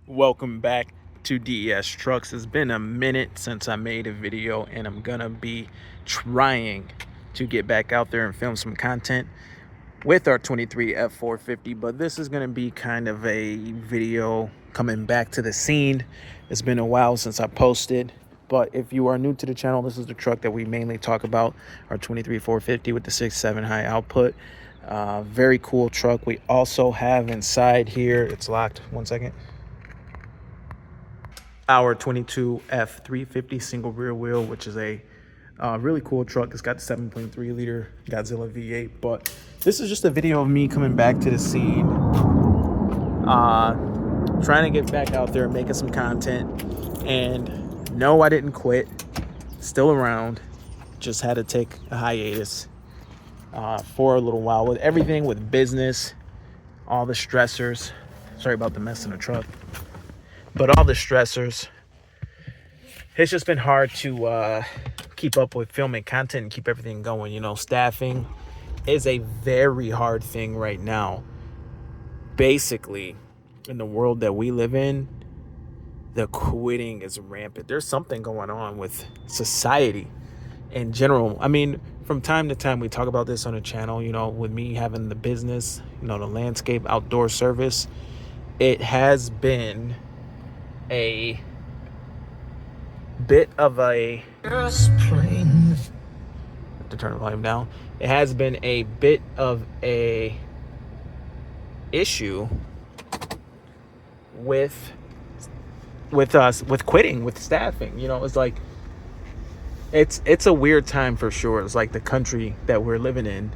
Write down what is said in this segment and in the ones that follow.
Welcome back to DES Trucks. It's been a minute since I made a video, and I'm gonna be trying to get back out there and film some content with our 23 F450. But this is gonna be kind of a video coming back to the scene. It's been a while since I posted, but if you are new to the channel, this is the truck that we mainly talk about, our 23 450 with the 6.7 high output. Very cool truck. We also have inside here, it's locked, 1 second, our 22 F350 single rear wheel, which is a really cool truck. It's got the 7.3 liter Godzilla V8. But this is just a video of me coming back to the scene, trying to get back out there, making some content. And no, I didn't quit. Still around. Just had to take a hiatus for a little while with everything, with business, all the stressors. Sorry about the mess in the truck. But all the stressors, it's just been hard to keep up with filming content and keep everything going. You know, staffing is a very hard thing right now. Basically, in the world that we live in, the quitting is rampant. There's something going on with society in general. I mean, from time to time, we talk about this on the channel, you know, with me having the business, you know, the landscape outdoor service. It has been a bit of a have to turn the volume down. It has been a bit of a issue with quitting, with staffing. You know, it's like it's a weird time for sure. It's like the country that we're living in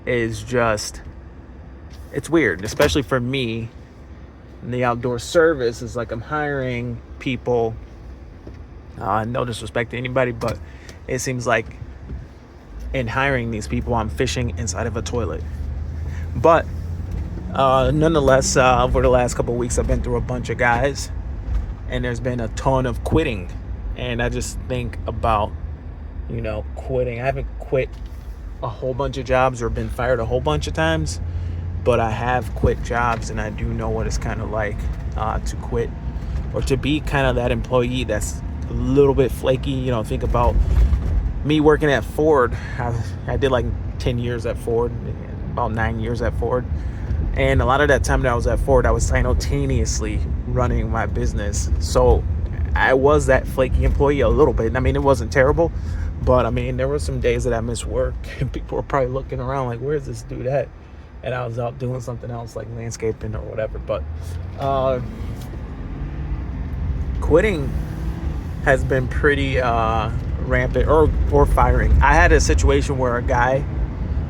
is just, it's weird, especially for me. And the outdoor service is like I'm hiring people. No disrespect to anybody, but it seems like in hiring these people, I'm fishing inside of a toilet. But nonetheless, over the last couple of weeks, I've been through a bunch of guys, and there's been a ton of quitting. And I just think about, you know, quitting. I haven't quit a whole bunch of jobs or been fired a whole bunch of times, but I have quit jobs, and I do know what it's kind of like to quit or to be kind of that employee that's a little bit flaky. You know, think about me working at Ford. I did like 10 years at Ford, about 9 years at Ford. And a lot of that time that I was at Ford, I was simultaneously running my business. So I was that flaky employee a little bit. I mean, it wasn't terrible, but I mean, there were some days that I missed work and people were probably looking around like, where's this dude at? And I was out doing something else like landscaping or whatever. But quitting has been pretty rampant, or firing. I had a situation where a guy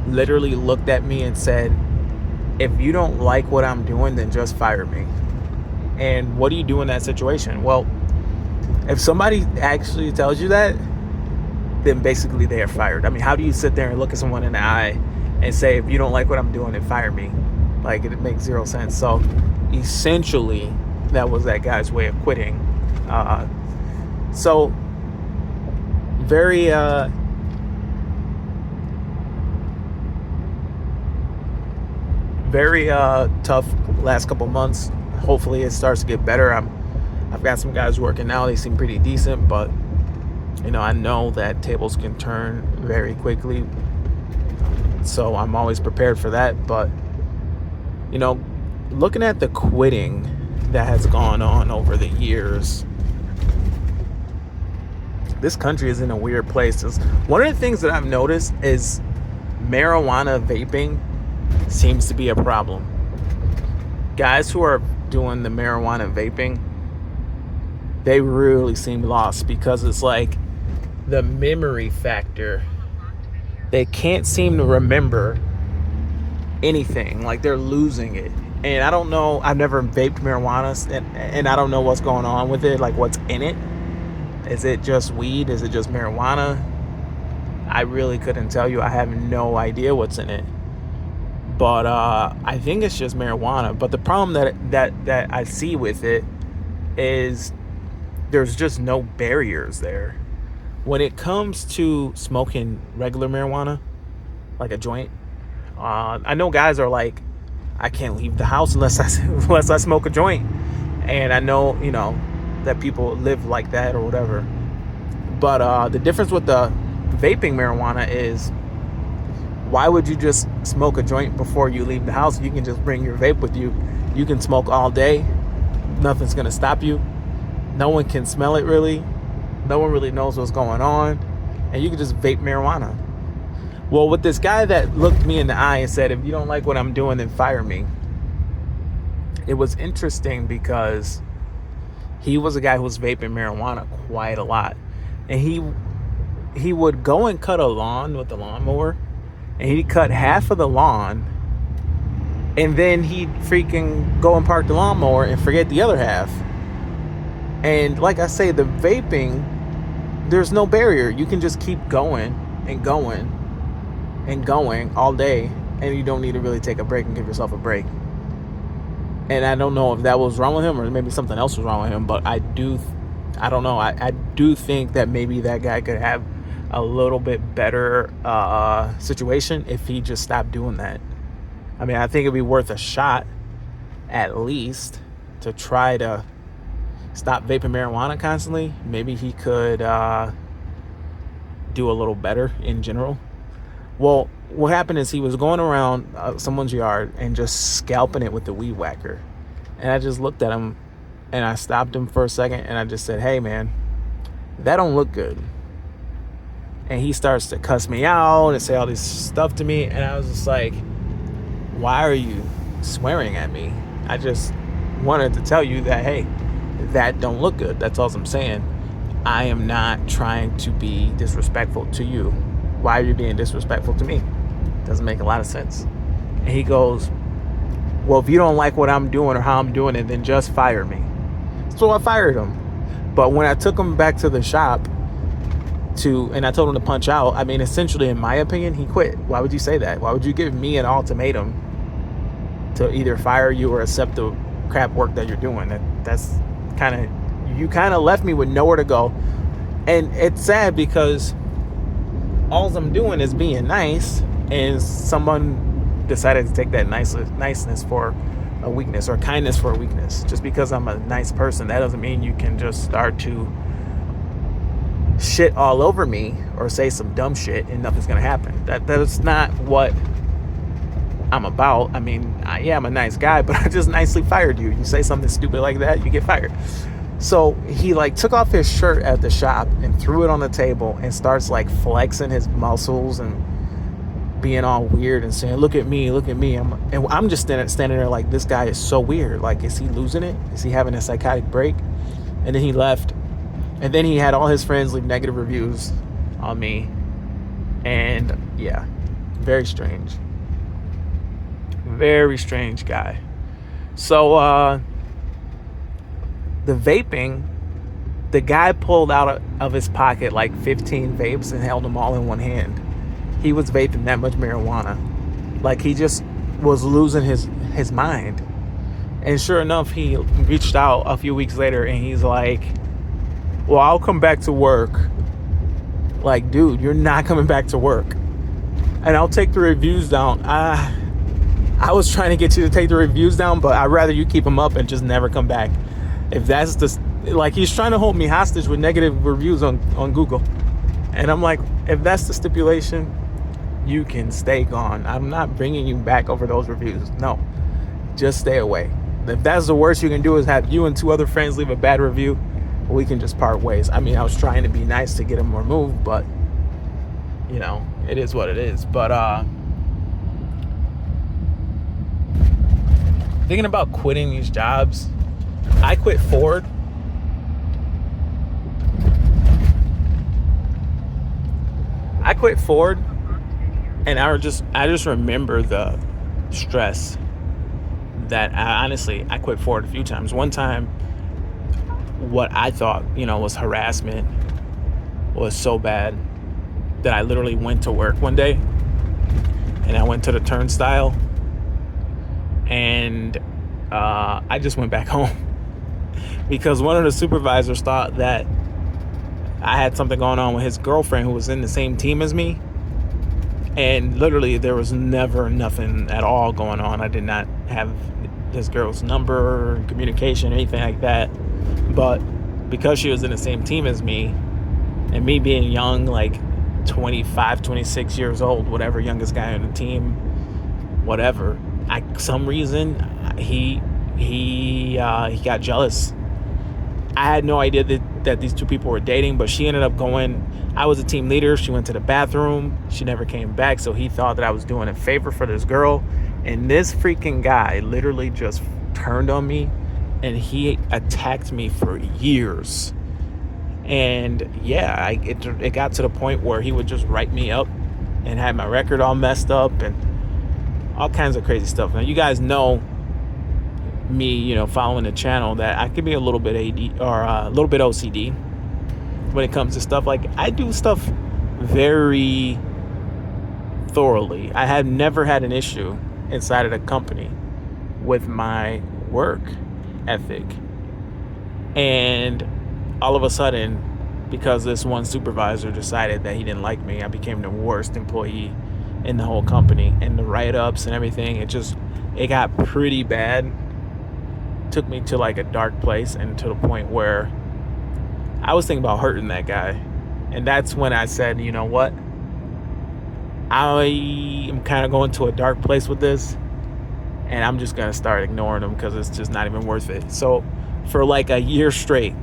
literally looked at me and said, if you don't like what I'm doing, then just fire me. And what do you do in that situation? Well, if somebody actually tells you that, then basically they are fired. I mean, how do you sit there and look at someone in the eye and say, if you don't like what I'm doing, then fire me? Like, it makes zero sense. So essentially, that was that guy's way of quitting. So very tough last couple months. Hopefully it starts to get better. I've got some guys working now. They seem pretty decent, but you know, I know that tables can turn very quickly. So I'm always prepared for that. But, you know, looking at the quitting that has gone on over the years, this country is in a weird place. One of the things that I've noticed is marijuana vaping seems to be a problem. Guys who are doing the marijuana vaping, they really seem lost, because it's like the memory factor. They can't seem to remember anything. Like, they're losing it. And I don't know. I've never vaped marijuana, and I don't know what's going on with it. Like, what's in it? Is it just weed? Is it just marijuana? I really couldn't tell you. I have no idea what's in it. But I think it's just marijuana. But the problem that I see with it is there's just no barriers there. When it comes to smoking regular marijuana, like a joint, I know guys are like, I can't leave the house unless I smoke a joint. And I know, that people live like that or whatever. But the difference with the vaping marijuana is, why would you just smoke a joint before you leave the house? You can just bring your vape with you. You can smoke all day. Nothing's going to stop you. No one can smell it really. No one really knows what's going on. And you can just vape marijuana. Well, with this guy that looked me in the eye and said, if you don't like what I'm doing, then fire me. It was interesting because he was a guy who was vaping marijuana quite a lot. And he would go and cut a lawn with the lawnmower. And he'd cut half of the lawn. And then he'd freaking go and park the lawnmower and forget the other half. And like I say, the vaping, there's no barrier. You can just keep going and going and going all day. And you don't need to really take a break and give yourself a break. And I don't know if that was wrong with him or maybe something else was wrong with him. But I don't know. I do think that maybe that guy could have a little bit better situation if he just stopped doing that. I mean, I think it'd be worth a shot at least to try to stop vaping marijuana constantly. Maybe he could do a little better in general. Well, what happened is he was going around someone's yard and just scalping it with the weed whacker. And I just looked at him and I stopped him for a second and I just said, hey man, that don't look good. And he starts to cuss me out and say all this stuff to me. And I was just like, why are you swearing at me? I just wanted to tell you that, hey, that don't look good. That's all I'm saying. I am not trying to be disrespectful to you. Why are you being disrespectful to me? Doesn't make a lot of sense. And he goes, well, if you don't like what I'm doing or how I'm doing it, then just fire me. So I fired him. But when I took him back to the shop, and I told him to punch out, I mean, essentially, in my opinion, he quit. Why would you say that? Why would you give me an ultimatum to either fire you or accept the crap work that you're doing? That's you kind of left me with nowhere to go. And it's sad because all I'm doing is being nice, and someone decided to take that niceness for a weakness, or kindness for a weakness. Just because I'm a nice person, that doesn't mean you can just start to shit all over me or say some dumb shit and nothing's gonna happen. That's not what I'm about. I mean, I'm a nice guy, but I just nicely fired you. You say something stupid like that, you get fired. So he took off his shirt at the shop and threw it on the table and starts flexing his muscles and being all weird and saying, look at me. I'm just standing there like, this guy is so weird. Is he losing it? Is he having a psychotic break? And then he left. And then he had all his friends leave negative reviews on me. And yeah, very strange. Very strange guy. So the vaping, the guy pulled out of his pocket 15 vapes and held them all in one hand. He was vaping that much marijuana. He just was losing his mind. And sure enough, he reached out a few weeks later and he's like, well, I'll come back to work. Dude, you're not coming back to work. And I'll take the reviews down. I was trying to get you to take the reviews down, but I'd rather you keep them up and just never come back. If that's he's trying to hold me hostage with negative reviews on Google. And I'm like, if that's the stipulation, you can stay gone. I'm not bringing you back over those reviews. No, just stay away. If that's the worst you can do is have you and 2 other friends leave a bad review, we can just part ways. I mean, I was trying to be nice to get him removed, but it is what it is. But thinking about quitting these jobs, I quit Ford. And I just remember the stress that I quit Ford a few times. One time, what I thought, was harassment was so bad that I literally went to work one day and I went to the turnstile and I just went back home because one of the supervisors thought that I had something going on with his girlfriend who was in the same team as me. And literally there was never nothing at all going on. I did not have this girl's number, communication, anything like that. But because she was in the same team as me, and me being young, like 25, 26 years old, whatever, youngest guy on the team, whatever, some reason he got jealous. I had no idea that these two people were dating, but she ended up going. I was a team leader. She went to the bathroom. She never came back, so he thought that I was doing a favor for this girl. And this freaking guy literally just turned on me, and he attacked me for years. And yeah, it got to the point where he would just write me up and had my record all messed up and all kinds of crazy stuff. Now, you guys know me, following the channel, that I could be a little bit AD or a little bit OCD when it comes to stuff. Like, I do stuff very thoroughly. I have never had an issue inside of the company with my work ethic. And all of a sudden, because this one supervisor decided that he didn't like me, I became the worst employee in the whole company. And the write-ups and everything, it got pretty bad. Took me to like a dark place, and to the point where I was thinking about hurting that guy. And that's when I said, you know what, I am kind of going to a dark place with this, and I'm just gonna start ignoring him because it's just not even worth it. So for like a year straight,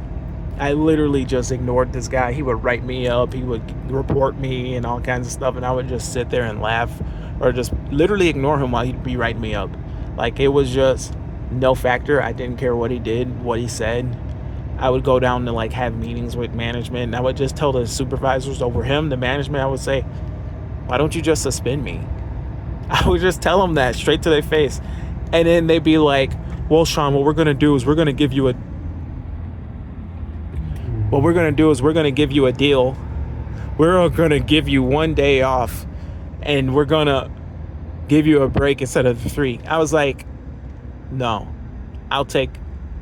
I literally just ignored this guy. He would write me up, he would report me and all kinds of stuff, and I would just sit there and laugh, or just literally ignore him while he'd be writing me up. Like, it was just no factor. I didn't care what he did, what he said. I would go down to like have meetings with management, and I would just tell the supervisors over him, the management, I would say, why don't you just suspend me? I would just tell them that straight to their face. And then they'd be like, well, Sean, what we're going to do is we're going to give you a deal. We're going to give you 1 day off, and we're going to give you a break instead of 3. I was like, no, I'll take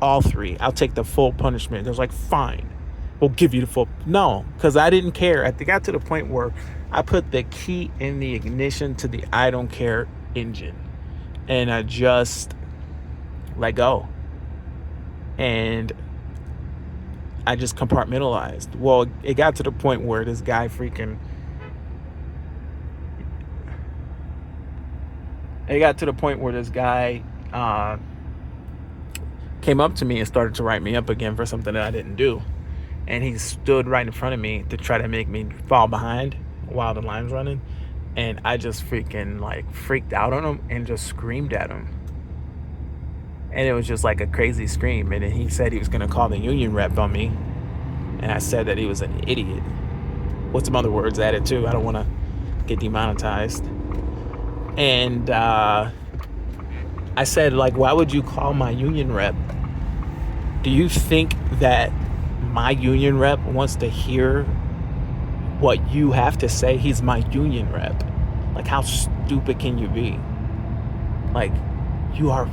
all 3. I'll take the full punishment. They was like, fine, we'll give you the full. No, because I didn't care. I got to the point where I put the key in the ignition to the I don't care engine, and I just let go. And I just compartmentalized. Well, it got to the point where this guy came up to me and started to write me up again for something that I didn't do. And he stood right in front of me to try to make me fall behind while the line's running. And I just freaked out on him and just screamed at him. And it was just like a crazy scream. And then he said he was going to call the union rep on me. And I said that he was an idiot, with some other words added too. I don't want to get demonetized. And I said, like, why would you call my union rep? Do you think that my union rep wants to hear what you have to say? He's my union rep. Like, how stupid can you be? Like, you are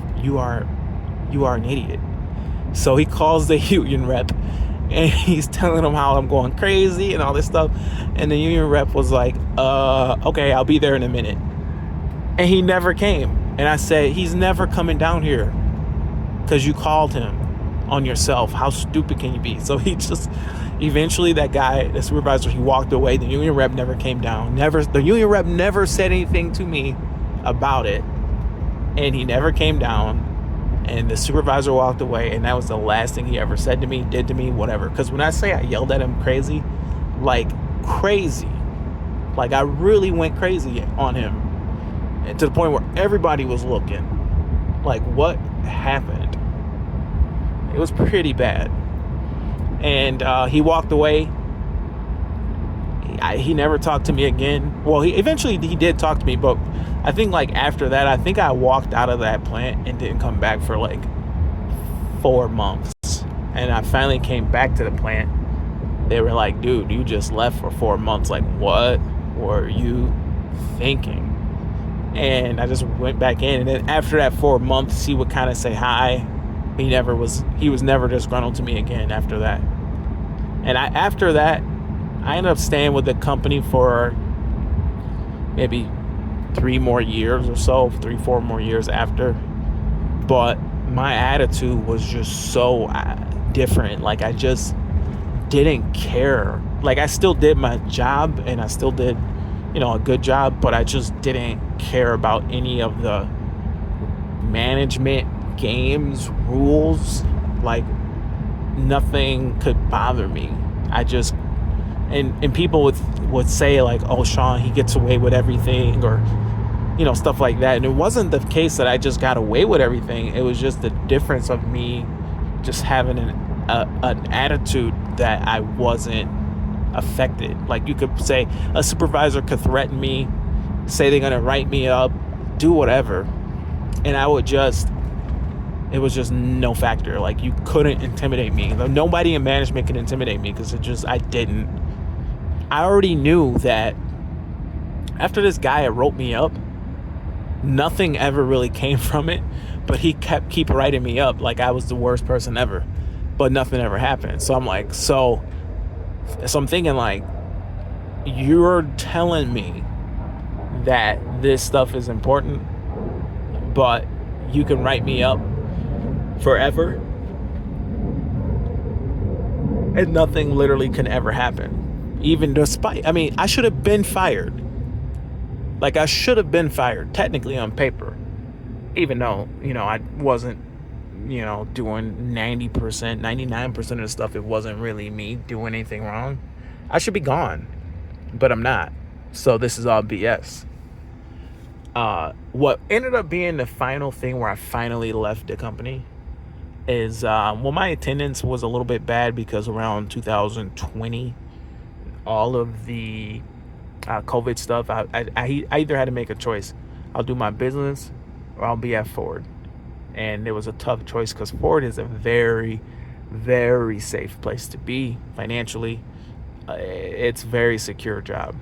an idiot. So he calls the union rep, and he's telling him how I'm going crazy and all this stuff. And the union rep was like, okay, I'll be there in a minute. And he never came. And I said, he's never coming down here because you called him on yourself. How stupid can you be? So he just, eventually that guy, the supervisor, he walked away. The union rep never came down. The union rep never said anything to me about it. And he never came down. And the supervisor walked away, and that was the last thing he ever said to me, did to me, whatever. Because when I say I yelled at him crazy, like crazy, like I really went crazy on him. And to the point where everybody was looking like, what happened? It was pretty bad. And he walked away. He never talked to me again. Well, he did talk to me, but I think like after that, I think I walked out of that plant and didn't come back for like 4 months. And I finally came back to the plant. They were like, dude, you just left for 4 months. Like, what were you thinking? And I just went back in, and then after that 4 months, he would kind of say hi. He was never disgruntled to me again after that. And after that, I ended up staying with the company for maybe 3 more years or so, 3-4 more years after. but my attitude was just so different. Like, I just didn't care. Like, I still did my job, and I still did, a good job, but I just didn't care about any of the management, games, rules. Like, nothing could bother me. I just, and people would say, like, oh, Sean, he gets away with everything, or stuff like that. And it wasn't the case that I just got away with everything. It was just the difference of me just having an attitude that I wasn't affected. Like, you could say a supervisor could threaten me, say they're gonna write me up, do whatever, and it was just no factor. Like, you couldn't intimidate me. Nobody in management could intimidate me, because I already knew that after this guy wrote me up, nothing ever really came from it, but he keep writing me up like I was the worst person ever, but nothing ever happened. So I'm like, so I'm thinking, like, you're telling me that this stuff is important, but you can write me up forever, and nothing literally can ever happen. Even despite, I should have been fired. Like, I should have been fired, technically, on paper. Even though, I wasn't, doing 90%, 99% of the stuff. It wasn't really me doing anything wrong. I should be gone, but I'm not. So this is all BS. What ended up being the final thing where I finally left the company is, my attendance was a little bit bad, because around 2020, all of the COVID stuff, I either had to make a choice. I'll do my business or I'll be at Ford. And it was a tough choice, because Ford is a very, very safe place to be financially. It's a very secure job.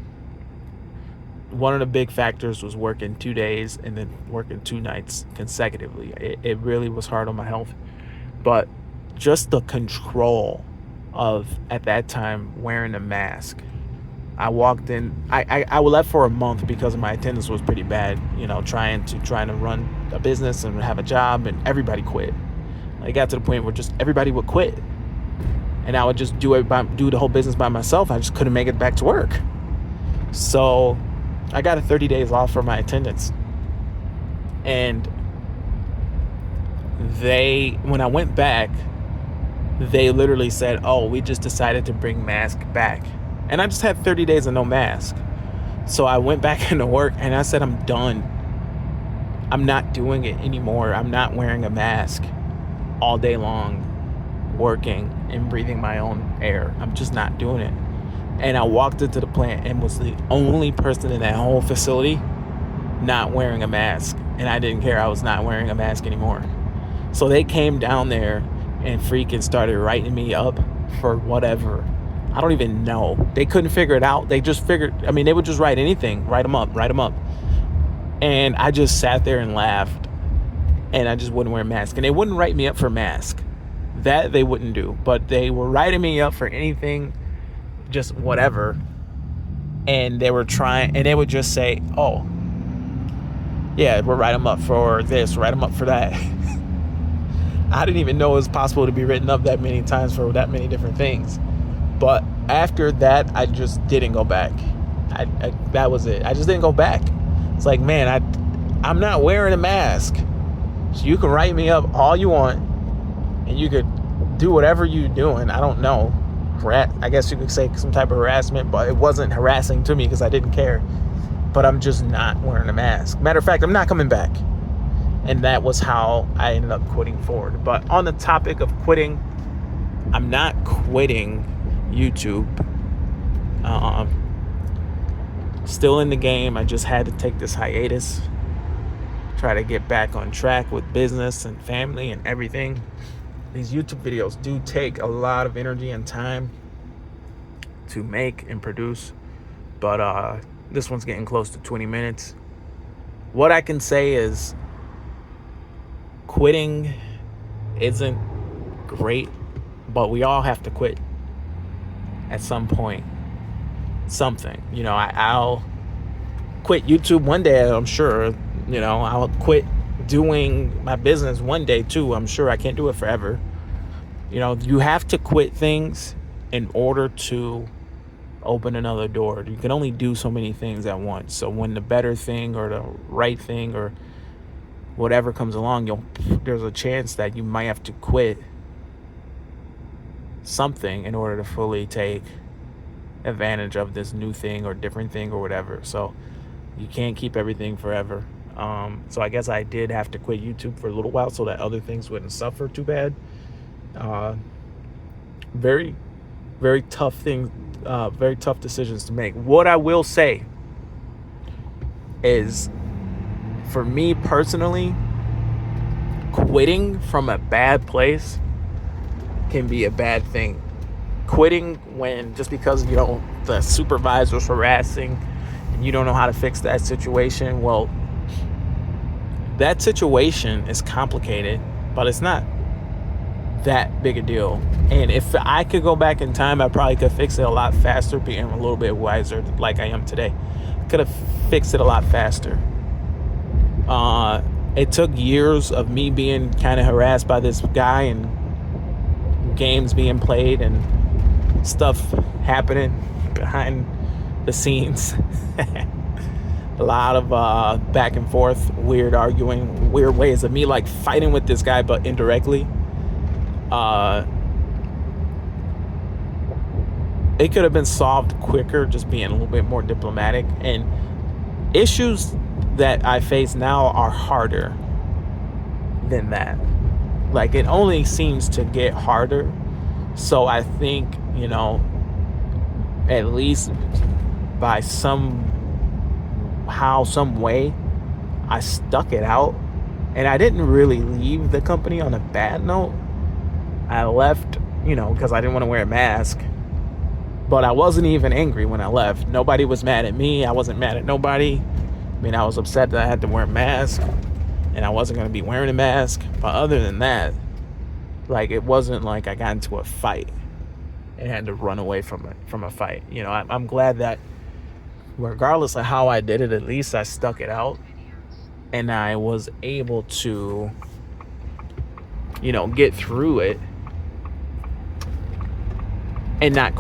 One of the big factors was working 2 days and then working 2 nights consecutively. It really was hard on my health. But just the control of, at that time, wearing a mask. I walked in, I left for a month because my attendance was pretty bad, trying to run a business and have a job, and everybody quit. It got to the point where just everybody would quit, and I would just do the whole business by myself. I just couldn't make it back to work. So I got a 30 days off for my attendance. And when I went back, they literally said, oh, we just decided to bring mask back. And I just had 30 days of no mask. So I went back into work, and I said, I'm done. I'm not doing it anymore. I'm not wearing a mask all day long, working and breathing my own air. I'm just not doing it. And I walked into the plant and was the only person in that whole facility not wearing a mask. And I didn't care. I was not wearing a mask anymore. So they came down there and freaking started writing me up for whatever. I don't even know. They couldn't figure it out. They just figured, they would just write anything. Write them up. And I just sat there and laughed. And I just wouldn't wear a mask. And they wouldn't write me up for mask. That they wouldn't do. But they were writing me up for anything, just whatever. And they were trying, and they would just say, oh, yeah, we'll write them up for this, write them up for that. I didn't even know it was possible to be written up that many times for that many different things. But after that, I just didn't go back. That was it. I just didn't go back. It's like, man, I'm not wearing a mask. So you can write me up all you want, and you could do whatever you're doing. I don't know. I guess you could say some type of harassment, but it wasn't harassing to me because I didn't care. But I'm just not wearing a mask. Matter of fact, I'm not coming back. And that was how I ended up quitting Ford. But on the topic of quitting, I'm not quitting YouTube. Still in the game. I just had to take this hiatus, try to get back on track with business and family and everything. These YouTube videos do take a lot of energy and time to make and produce, but this one's getting close to 20 minutes. What I can say is quitting isn't great, but we all have to quit at some point. Something, I'll quit YouTube one day, I'm sure. I'll quit doing my business one day too. I'm sure I can't do it forever. You know, you have to quit things in order to open another door. You can only do so many things at once. So when the better thing or the right thing or whatever comes along, there's a chance that you might have to quit something in order to fully take advantage of this new thing or different thing or whatever. So you can't keep everything forever. So I guess I did have to quit YouTube for a little while so that other things wouldn't suffer too bad. Very, very tough thing, very tough decisions to make. What I will say is, for me personally, quitting from a bad place can be a bad thing. Quitting when just because the supervisor's harassing and you don't know how to fix that situation, well, that situation is complicated, but it's not that big a deal. And if I could go back in time, I probably could fix it a lot faster, being a little bit wiser like I am today. Could have fixed it a lot faster. It took years of me being kind of harassed by this guy and games being played and stuff happening behind the scenes. A lot of back and forth, weird arguing, weird ways of me like fighting with this guy, but indirectly. It could have been solved quicker, just being a little bit more diplomatic. And issues that I face now are harder than that. Like, it only seems to get harder. So I think, at least by some way, I stuck it out. And I didn't really leave the company on a bad note. I left, because I didn't want to wear a mask. But I wasn't even angry when I left. Nobody was mad at me. I wasn't mad at nobody. I mean, I was upset that I had to wear a mask, and I wasn't going to be wearing a mask. But other than that, like, it wasn't like I got into a fight and had to run away from a fight. I'm glad that regardless of how I did it, at least I stuck it out, and I was able to, get through it and not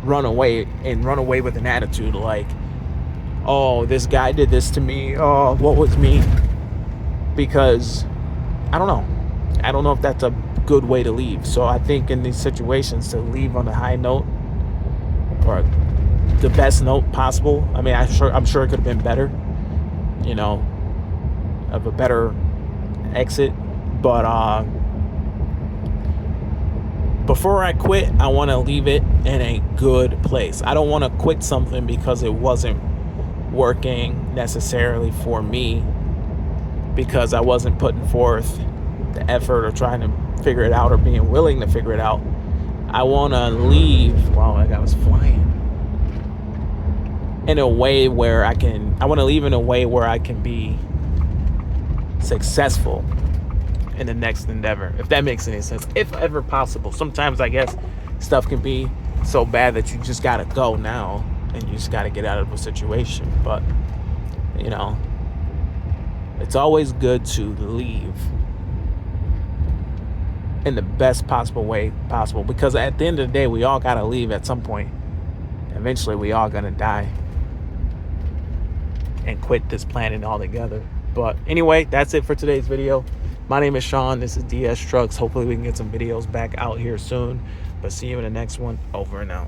run away with an attitude like, oh, this guy did this to me, oh, what was me? Because I don't know if that's a good way to leave. So I think in these situations, to leave on a high note or the best note possible. I mean, I'm sure it could have been better, of a better exit, but before I quit, I want to leave it in a good place. I don't want to quit something because it wasn't working necessarily for me, because I wasn't putting forth the effort or trying to figure it out or being willing to figure it out. I want to leave. Wow, that guy was flying. In a way where I want to leave in a way where I can be successful in the next endeavor, if that makes any sense, if ever possible. Sometimes I guess stuff can be so bad that you just gotta go now and you just gotta get out of a situation. But it's always good to leave in the best possible way possible, because at the end of the day, we all gotta leave at some point. Eventually we all gonna die and quit this planet altogether. But anyway, that's it for today's video. My name is Sean. This is DS Trucks. Hopefully we can get some videos back out here soon. But see you in the next one. Over and out.